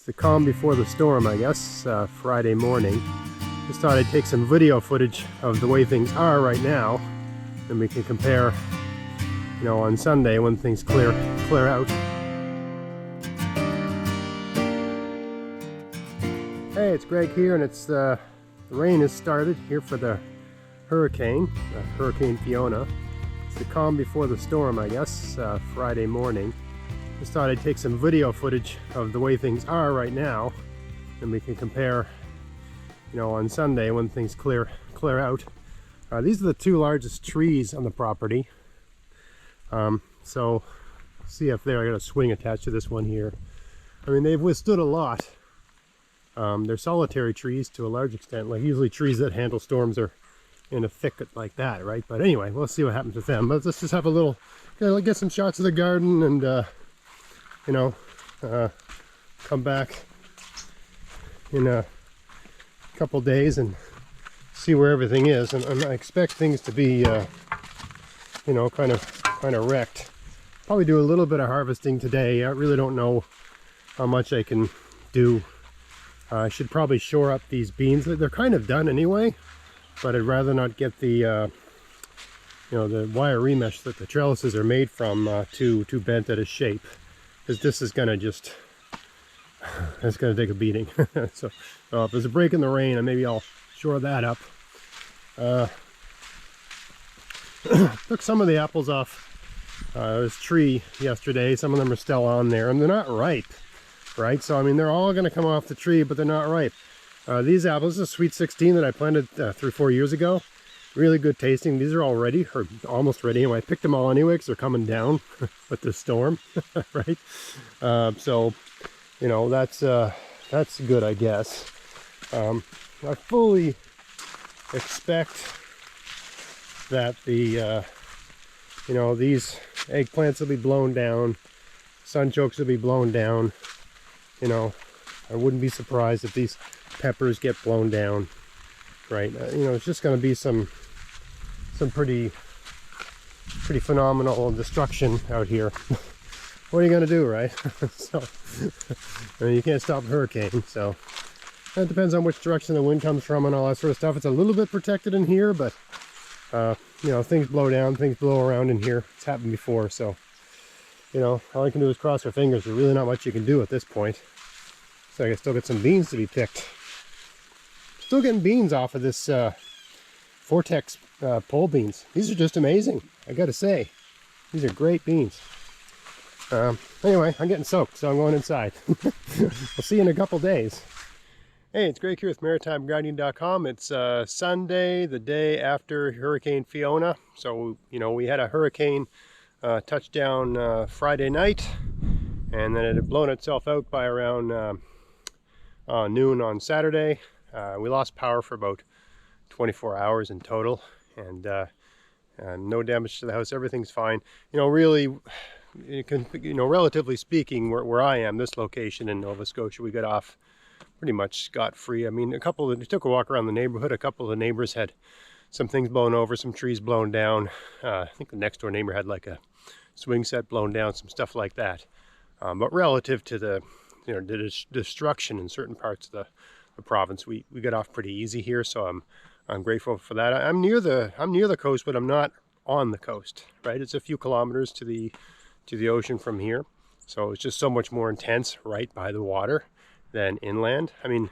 the calm before the storm, I guess, Friday morning. Just thought I'd take some video footage of the way things are right now, and we can compare, you know, on Sunday when things clear out. Hey, it's Greg here, and it's the rain has started here for the Hurricane Fiona. It's the calm before the storm, I guess, Friday morning. Just thought I'd take some video footage of the way things are right now, and we can compare, you know, on Sunday when things clear out. These are the two largest trees on the property. So see up there, I got a swing attached to this one here. I mean, they've withstood a lot. They're solitary trees to a large extent. Like usually trees that handle storms are in a thicket like that, right? But anyway, we'll see what happens with them. But let's just have a little, get some shots of the garden and you know, come back in a couple days and see where everything is. And I expect things to be, you know, kind of wrecked. Probably do a little bit of harvesting today. I really don't know how much I can do. I should probably shore up these beans. They're kind of done anyway, but I'd rather not get the, you know, the wire remesh that the trellises are made from too bent at a shape. Because this is gonna just, it's gonna take a beating. So if there's a break in the rain, maybe I'll shore that up. Took some of the apples off this tree yesterday. Some of them are still on there, and they're not ripe, right? So I mean, they're all gonna come off the tree, but they're not ripe. These apples, this is a Sweet 16 that I planted 3 or 4 years ago. Really good tasting. These are all ready, or almost ready. Anyway, I picked them all anyway because they're coming down with the storm, right? So, you know, that's good, I guess. I fully expect that the, you know, these eggplants will be blown down, sunchokes will be blown down. You know, I wouldn't be surprised if these peppers get blown down, right? You know, it's just going to be some pretty phenomenal destruction out here. What are you going to do, right? So, I mean, you can't stop a hurricane, so it depends on which direction the wind comes from and all that sort of stuff. It's a little bit protected in here, but you know, things blow down, things blow around in here. It's happened before, so you know, all I can do is cross our fingers. There's really not much you can do at this point. So I can still get some beans to be picked. Still getting beans off of this Vortex pole beans. These are just amazing, I gotta say. These are great beans. Anyway, I'm getting soaked, so I'm going inside. We'll see you in a couple days. Hey, it's Greg here with MaritimeGardening.com. It's Sunday, the day after Hurricane Fiona. So, you know, we had a hurricane touchdown Friday night, and then it had blown itself out by around noon on Saturday. We lost power for about 24 hours in total, and no damage to the house. Everything's fine. You know, really, you know, relatively speaking, where I am, this location in Nova Scotia, we got off pretty much scot-free. I mean, we took a walk around the neighborhood. A couple of the neighbors had some things blown over, some trees blown down. I think the next door neighbor had like a swing set blown down, some stuff like that. But relative to the, you know, the destruction in certain parts of the province, we got off pretty easy here. So I'm grateful for that. I'm near the coast, but I'm not on the coast, right? It's a few kilometers to the ocean from here, so it's just so much more intense right by the water than inland. I mean,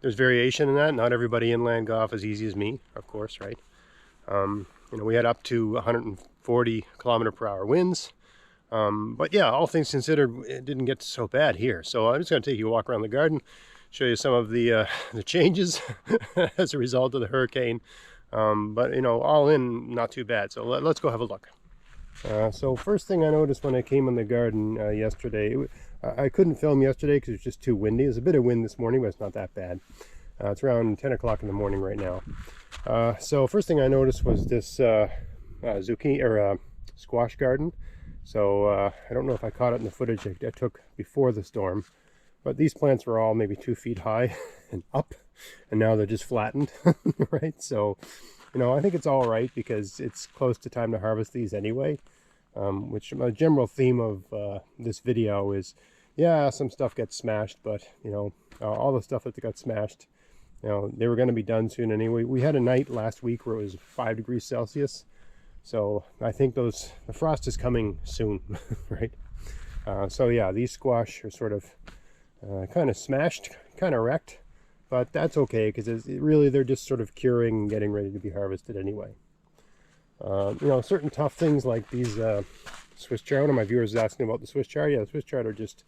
there's variation in that. Not everybody inland got off as easy as me, of course, right? You know, we had up to 140 km/h winds, but yeah, all things considered, it didn't get so bad here. So I'm just going to take you a walk around the garden, show you some of the changes as a result of the hurricane. But you know, all in, not too bad. So let's go have a look. So first thing I noticed when I came in the garden yesterday, I couldn't film yesterday because it was just too windy. There's a bit of wind this morning, but it's not that bad. It's around 10 o'clock in the morning right now. So first thing I noticed was this zucchini or squash garden. So I don't know if I caught it in the footage I took before the storm, but these plants were all maybe 2 feet high and up, and now they're just flattened, right? So, you know, I think it's all right because it's close to time to harvest these anyway. Which my general theme of this video is, Yeah, some stuff gets smashed, but you know, all the stuff that got smashed, you know, they were going to be done soon anyway. We had a night last week where it was 5 degrees Celsius, so I think the frost is coming soon, right? So yeah, these squash are sort of kind of smashed, kind of wrecked, but that's okay because really they're just sort of curing and getting ready to be harvested anyway. You know, certain tough things like these Swiss chard. One of my viewers is asking about the Swiss chard. Yeah, the Swiss chard are just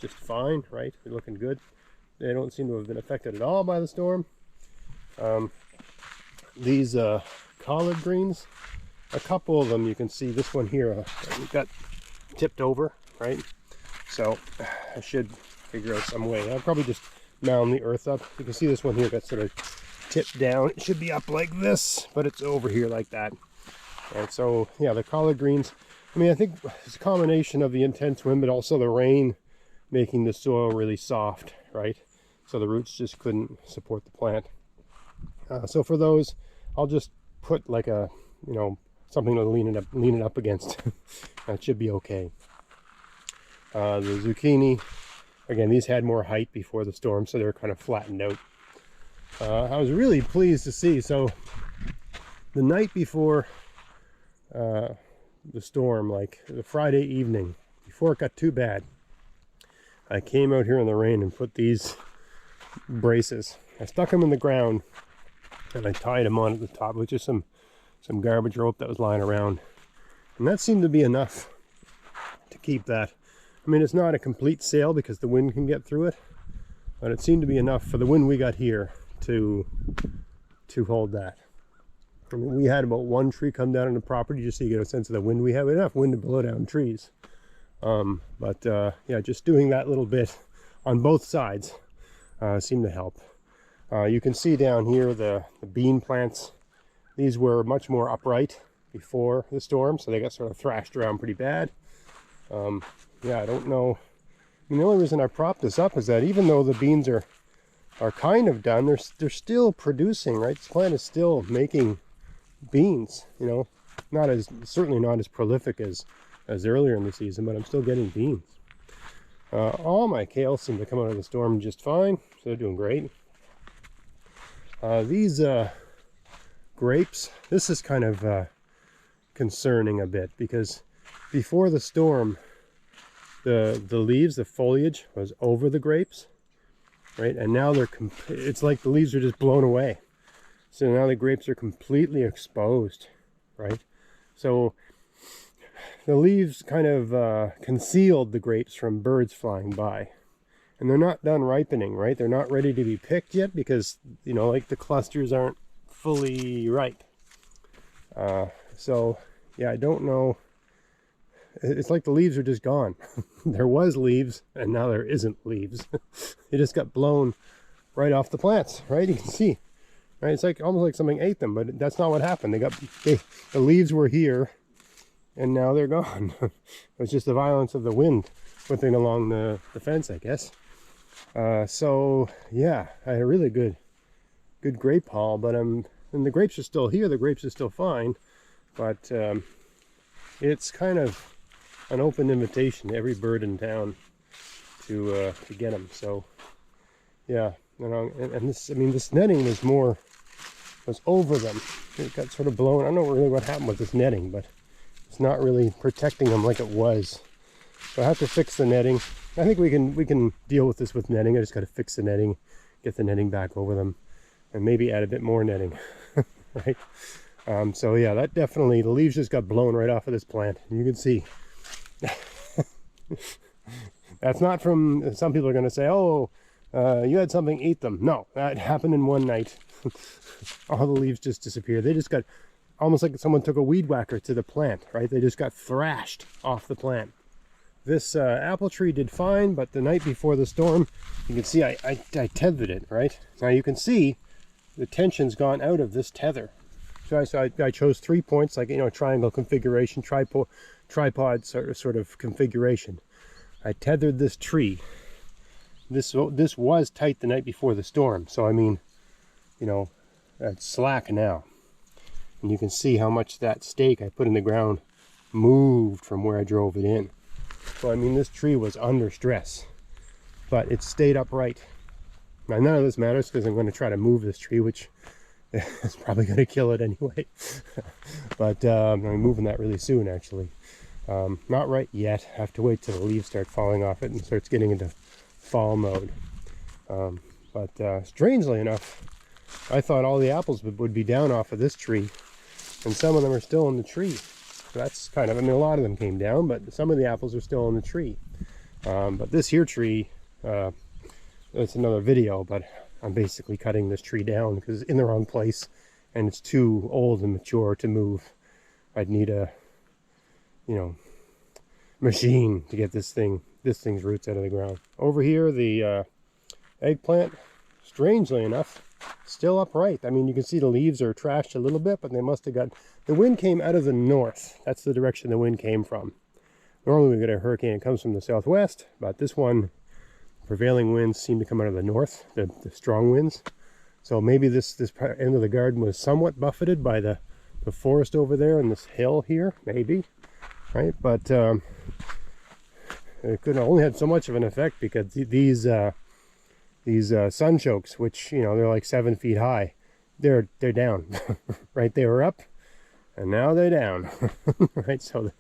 fine, right? They're looking good. They don't seem to have been affected at all by the storm. These collard greens, a couple of them, you can see this one here got tipped over, right? So I should figure out some way. I'll probably just mound the earth up. You can see this one here got sort of tipped down. It should be up like this, but it's over here like that. And so yeah, the collard greens, I mean, I think it's a combination of the intense wind but also the rain making the soil really soft, right? So the roots just couldn't support the plant. So for those, I'll just put like a, you know, something to lean it up against. That should be okay. The zucchini, again, these had more height before the storm, so they're kind of flattened out. I was really pleased to see, so the night before the storm, like the Friday evening, before it got too bad, I came out here in the rain and put these braces. I stuck them in the ground and I tied them on at the top with just some garbage rope that was lying around, and that seemed to be enough to keep that. I mean, it's not a complete sail because the wind can get through it, but it seemed to be enough for the wind we got here to hold that. I mean, we had about one tree come down on the property just so you get a sense of the wind we have. Enough wind to blow down trees. Yeah, just doing that little bit on both sides seemed to help. You can see down here the bean plants. These were much more upright before the storm, so they got sort of thrashed around pretty bad. Yeah, I don't know. I mean, the only reason I propped this up is that even though the beans are kind of done, they're still producing, right? This plant is still making beans, you know, certainly not as prolific as earlier in the season, but I'm still getting beans. All my kale seem to come out of the storm just fine, so they're doing great. These grapes, this is kind of concerning a bit because before the storm, the leaves, the foliage was over the grapes, right? And now it's like the leaves are just blown away. So now the grapes are completely exposed, right? So the leaves kind of concealed the grapes from birds flying by. And they're not done ripening, right? They're not ready to be picked yet because, you know, like the clusters aren't fully ripe. So, yeah, I don't know. It's like the leaves are just gone. There was leaves, and now there isn't leaves. They just got blown right off the plants, right? You can see. Right? It's like almost like something ate them, but that's not what happened. The leaves were here, and now they're gone. It was just the violence of the wind whipping along the fence, I guess. So yeah, I had a really good grape haul, but and the grapes are still here. The grapes are still fine, but it's kind of an open invitation to every bird in town to get them. So yeah, you know, and this, I mean, this netting was over them. It got sort of blown. I don't know really what happened with this netting, but it's not really protecting them like it was. So I have to fix the netting. I think we can deal with this with netting. I just got to fix the netting, get the netting back over them, and maybe add a bit more netting, right? So yeah, that definitely, the leaves just got blown right off of this plant. You can see. That's not from, some people are going to say, oh, you had something eat them. No, that happened in one night. All the leaves just disappeared. They just got, almost like someone took a weed whacker to the plant, right? They just got thrashed off the plant. This apple tree did fine, but the night before the storm, you can see I tethered it, right? Now you can see the tension's gone out of this tether. So I chose 3 points, like, you know, triangle configuration, tripod sort of configuration. I tethered this tree. This was tight the night before the storm, so I mean, you know, it's slack now. And you can see how much that stake I put in the ground moved from where I drove it in. So I mean, this tree was under stress, but it stayed upright. Now none of this matters because I'm going to try to move this tree, which is probably going to kill it anyway. But I'm moving that really soon, actually. Not right yet. I have to wait till the leaves start falling off it and starts getting into fall mode. But strangely enough, I thought all the apples would be down off of this tree, and some of them are still in the tree. So that's kind of, I mean, a lot of them came down, but some of the apples are still in the tree. But this here tree, it's another video, but I'm basically cutting this tree down because it's in the wrong place and it's too old and mature to move. I'd need a, machine to get this thing's roots out of the ground. Over here, the eggplant, strangely enough, still upright. I mean, you can see the leaves are trashed a little bit, but they must have got, the wind came out of the north. That's the direction the wind came from. Normally we get a hurricane, it comes from the southwest, but this one, prevailing winds seem to come out of the north, the strong winds. So maybe this end of the garden was somewhat buffeted by the forest over there and this hill here, maybe, right? But it could have only had so much of an effect because these sunchokes, which they're like 7 feet high, they're down. Right, they were up and now they're down. Right, so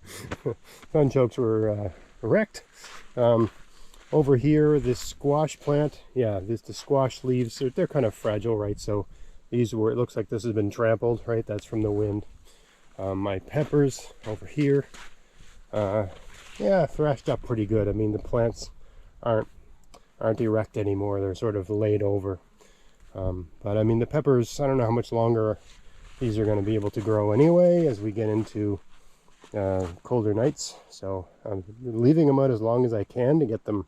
the sunchokes were wrecked. Over here, this squash plant, yeah, the squash leaves, they're kind of fragile, right? So these were, it looks like this has been trampled, right? That's from the wind. My peppers over here, yeah, thrashed up pretty good. I mean, the plants aren't erect anymore. They're sort of laid over. But I mean, the peppers, I don't know how much longer these are going to be able to grow anyway as we get into colder nights. So I'm leaving them out as long as I can to get them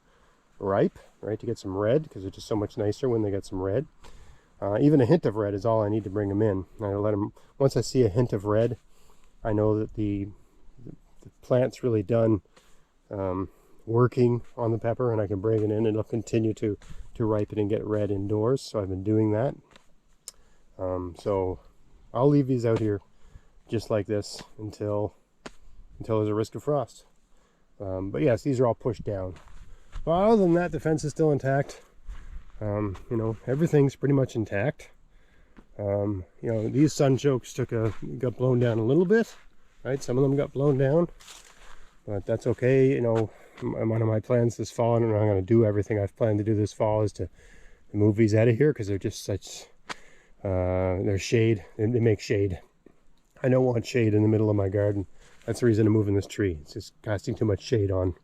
ripe, right, to get some red, because they're just so much nicer when they get some red. Even a hint of red is all I need to bring them in. I let them, once I see a hint of red, I know that the plant's really done working on the pepper, and I can bring it in and it'll continue to ripen and get red indoors. So I've been doing that. So I'll leave these out here just like this until there's a risk of frost. But yes, these are all pushed down. Well, other than that, the fence is still intact. Everything's pretty much intact. These sunchokes got blown down a little bit, right? Some of them got blown down, but that's okay. One of my plans this fall, and I'm going to do everything I've planned to do this fall, is to move these out of here because they're just such, they're shade. They make shade. I don't want shade in the middle of my garden. That's the reason I'm moving this tree. It's just casting too much shade on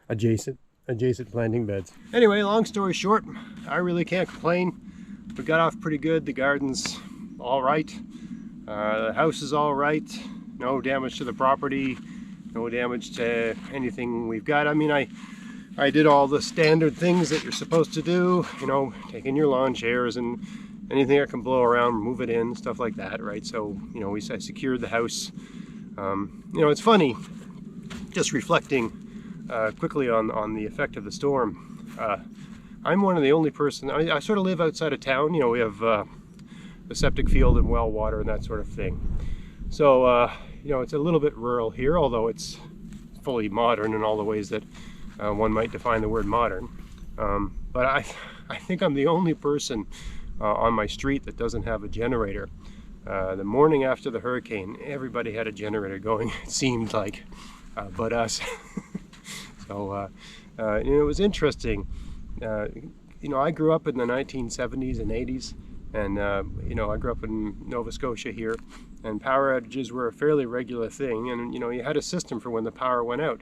adjacent planting beds. Anyway, long story short, I really can't complain. We got off pretty good. The garden's all right. The house is all right. No damage to the property. No damage to anything we've got. I mean, I did all the standard things that you're supposed to do. Taking your lawn chairs and anything that can blow around, move it in, stuff like that, right? So, I secured the house. It's funny, just reflecting quickly on the effect of the storm. I'm one of the only person, I sort of live outside of town. We have the septic field and well water and that sort of thing. So, it's a little bit rural here, although it's fully modern in all the ways that one might define the word modern. But I think I'm the only person on my street that doesn't have a generator. The morning after the hurricane, everybody had a generator going, it seemed like, but us. So, it was interesting. I grew up in the 1970s and 80s, and, I grew up in Nova Scotia here, and power outages were a fairly regular thing, and, you had a system for when the power went out.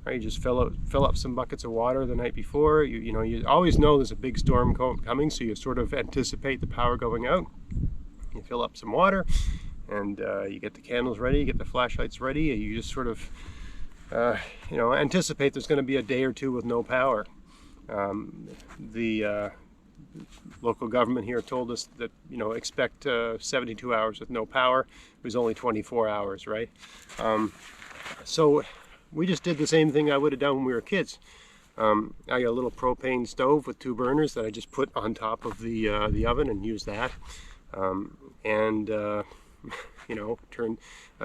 Right? You just fill up some buckets of water the night before. You always know there's a big storm coming, so you sort of anticipate the power going out. You fill up some water, and you get the candles ready, you get the flashlights ready, and you just sort of, anticipate there's going to be a day or two with no power. The local government here told us that, expect 72 hours with no power. It was only 24 hours, right? So we just did the same thing I would have done when we were kids. I got a little propane stove with 2 burners that I just put on top of the oven and use that.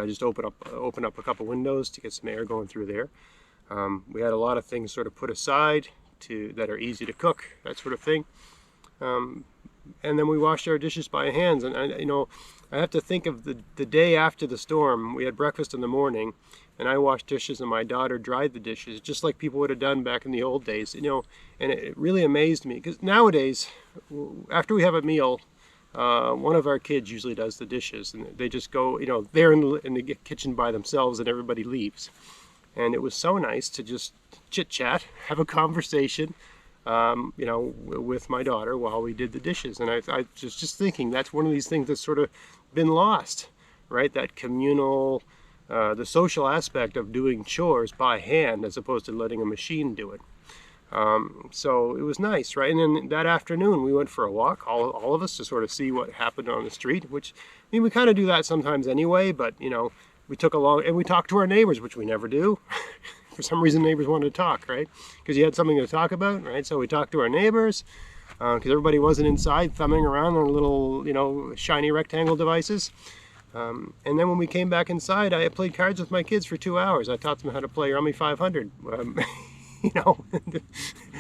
Just open up a couple windows to get some air going through there. We had a lot of things sort of put aside that are easy to cook, that sort of thing. And then we washed our dishes by hands. And I have to think of the day after the storm. We had breakfast in the morning, and I washed dishes, and my daughter dried the dishes, just like people would have done back in the old days. And it really amazed me, because nowadays, after we have a meal, one of our kids usually does the dishes, and they just go, they're in the kitchen by themselves, and everybody leaves. And it was so nice to just chit-chat, have a conversation, with my daughter while we did the dishes. And I was just thinking, that's one of these things that's sort of been lost, right? That communal, the social aspect of doing chores by hand as opposed to letting a machine do it. So it was nice, right? And then that afternoon we went for a walk, all of us, to sort of see what happened on the street, which, we kind of do that sometimes anyway, but, we took along, and we talked to our neighbors, which we never do. For some reason, neighbors wanted to talk, right? Because you had something to talk about, right? So we talked to our neighbors, because everybody wasn't inside thumbing around on little, shiny rectangle devices. And then when we came back inside, I played cards with my kids for 2 hours. I taught them how to play Rummy 500,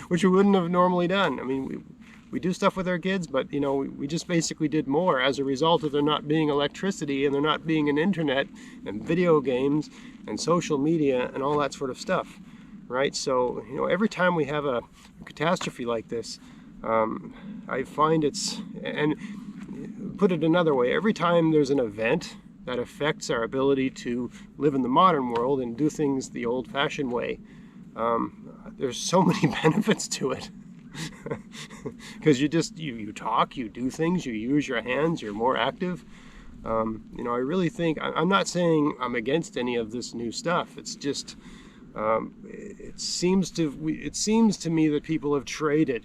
which we wouldn't have normally done. We do stuff with our kids, but we just basically did more as a result of there not being electricity and there not being an internet and video games and social media and all that sort of stuff, right? So every time we have a catastrophe like this, I find and put it another way, every time there's an event that affects our ability to live in the modern world and do things the old-fashioned way, there's so many benefits to it. Because you talk, you do things, you use your hands, you're more active. I really think, I'm not saying I'm against any of this new stuff. It's just, it seems to me that people have traded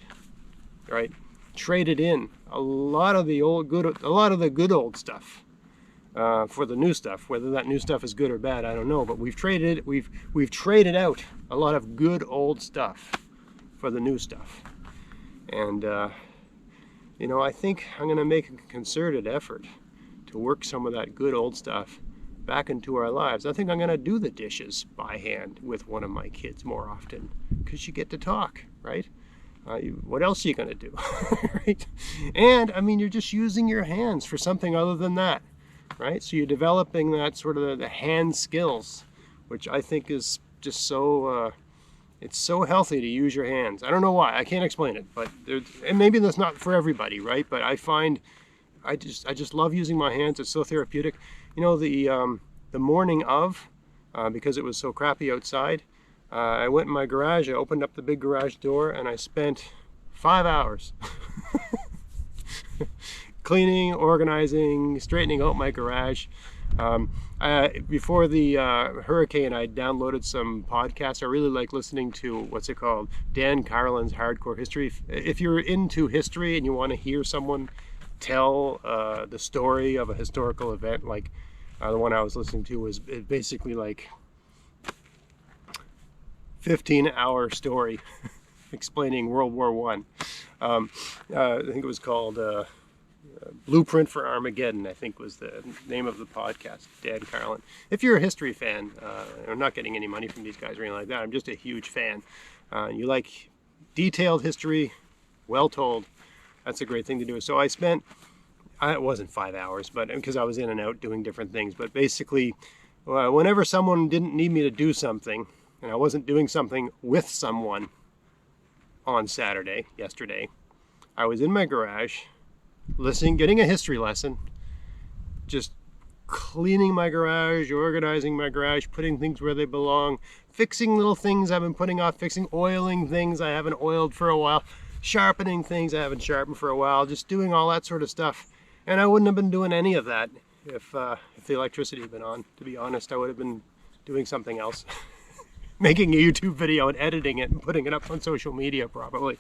in a lot of the good old stuff for the new stuff. Whether that new stuff is good or bad, I don't know. But we've traded out a lot of good old stuff for the new stuff. And, I think I'm going to make a concerted effort to work some of that good old stuff back into our lives. I think I'm going to do the dishes by hand with one of my kids more often, because you get to talk, right? What else are you going to do, right? And, you're just using your hands for something other than that, right? So you're developing that sort of the hand skills, which I think is just so... it's so healthy to use your hands. I don't know why. I can't explain it, but and maybe that's not for everybody, right? But I find I just love using my hands. It's so therapeutic. The morning of, because it was so crappy outside, I went in my garage. I opened up the big garage door, and I spent 5 hours cleaning, organizing, straightening out my garage. Before the hurricane, I downloaded some podcasts. I really like listening to, what's it called? Dan Carlin's Hardcore History. If you're into history and you want to hear someone tell the story of a historical event, like the one I was listening to was basically like 15-hour story explaining World War I. I think it was called... Blueprint for Armageddon, I think was the name of the podcast, Dan Carlin. If you're a history fan, I'm not getting any money from these guys or anything like that, I'm just a huge fan. You like detailed history, well told, that's a great thing to do. So it wasn't 5 hours, but because I was in and out doing different things, but basically, whenever someone didn't need me to do something, and I wasn't doing something with someone on yesterday, I was in my garage, getting a history lesson, just cleaning my garage, organizing my garage, putting things where they belong, fixing little things I've been putting off fixing, oiling things I haven't oiled for a while, sharpening things I haven't sharpened for a while, just doing all that sort of stuff. And I wouldn't have been doing any of that if the electricity had been on. To be honest, I would have been doing something else. Making a YouTube video and editing it and putting it up on social media probably,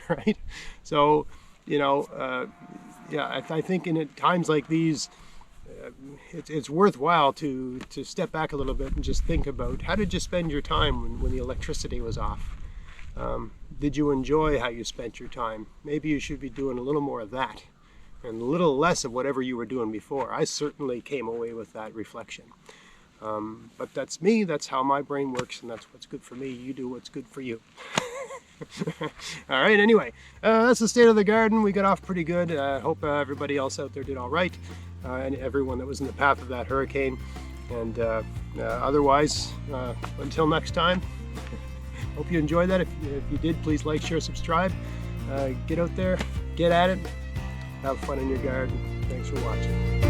right? So, I think in times like these, it's worthwhile to step back a little bit and just think about, how did you spend your time when the electricity was off? Did you enjoy how you spent your time? Maybe you should be doing a little more of that and a little less of whatever you were doing before. I certainly came away with that reflection. But that's me, that's how my brain works, and that's what's good for me. You do what's good for you. All right, anyway, that's the state of the garden. We got off pretty good. I hope everybody else out there did all right, and everyone that was in the path of that hurricane. And otherwise, until next time, hope you enjoyed that. If you did, please like, share, subscribe. Get out there, get at it, have fun in your garden. Thanks for watching.